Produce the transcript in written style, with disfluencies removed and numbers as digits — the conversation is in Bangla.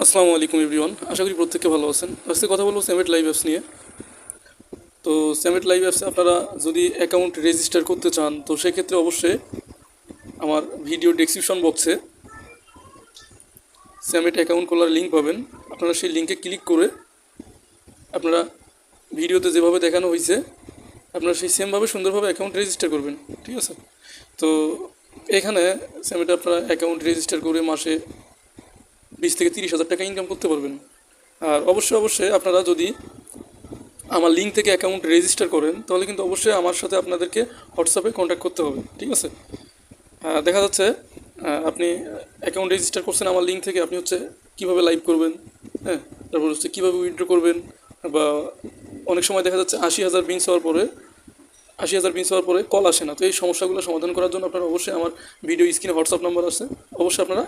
আসসালামু আলাইকুম এভরিওয়ান, আশা করি প্রত্যেকে ভালো আছেন। আজকে কথা বলবো স্যামেট লাইভ অ্যাপস নিয়ে। তো স্যামেট লাইভ অ্যাপসে আপনারা যদি অ্যাকাউন্ট রেজিস্টার করতে চান, তো সেক্ষেত্রে অবশ্যই আমার ভিডিও ডেসক্রিপশন বক্সে স্যামেট অ্যাকাউন্ট খোলার লিঙ্ক পাবেন। আপনারা সেই লিঙ্কে ক্লিক করে আপনারা ভিডিওতে যেভাবে দেখানো হয়েছে আপনারা সেই সেমভাবে সুন্দরভাবে অ্যাকাউন্ট রেজিস্টার করবেন, ঠিক আছে? তো এখানে স্যামেটে আপনারা অ্যাকাউন্ট রেজিস্টার করে মাসে 20 থেকে 30 হাজার টাকা ইনকাম করতে পারবেন। আর অবশ্যই আপনারা যদি আমার লিঙ্ক থেকে অ্যাকাউন্ট রেজিস্টার করেন তাহলে কিন্তু অবশ্যই আমার সাথে আপনাদেরকে হোয়াটসঅ্যাপে কন্ট্যাক্ট করতে হবে, ঠিক আছে? দেখা যাচ্ছে আপনি অ্যাকাউন্ট রেজিস্টার করছেন আমার লিঙ্ক থেকে, আপনি হচ্ছে কীভাবে লাইভ করবেন, হ্যাঁ, তারপর হচ্ছে কীভাবে উইথড্র করবেন, বা অনেক সময় দেখা যাচ্ছে 80,000 বিনস হওয়ার পরে কল আসে না। তো এই সমস্যাগুলো সমাধান করার জন্য আপনারা অবশ্যই আমার ভিডিও স্ক্রিনে হোয়াটসঅ্যাপ নাম্বার আছে, অবশ্যই আপনারা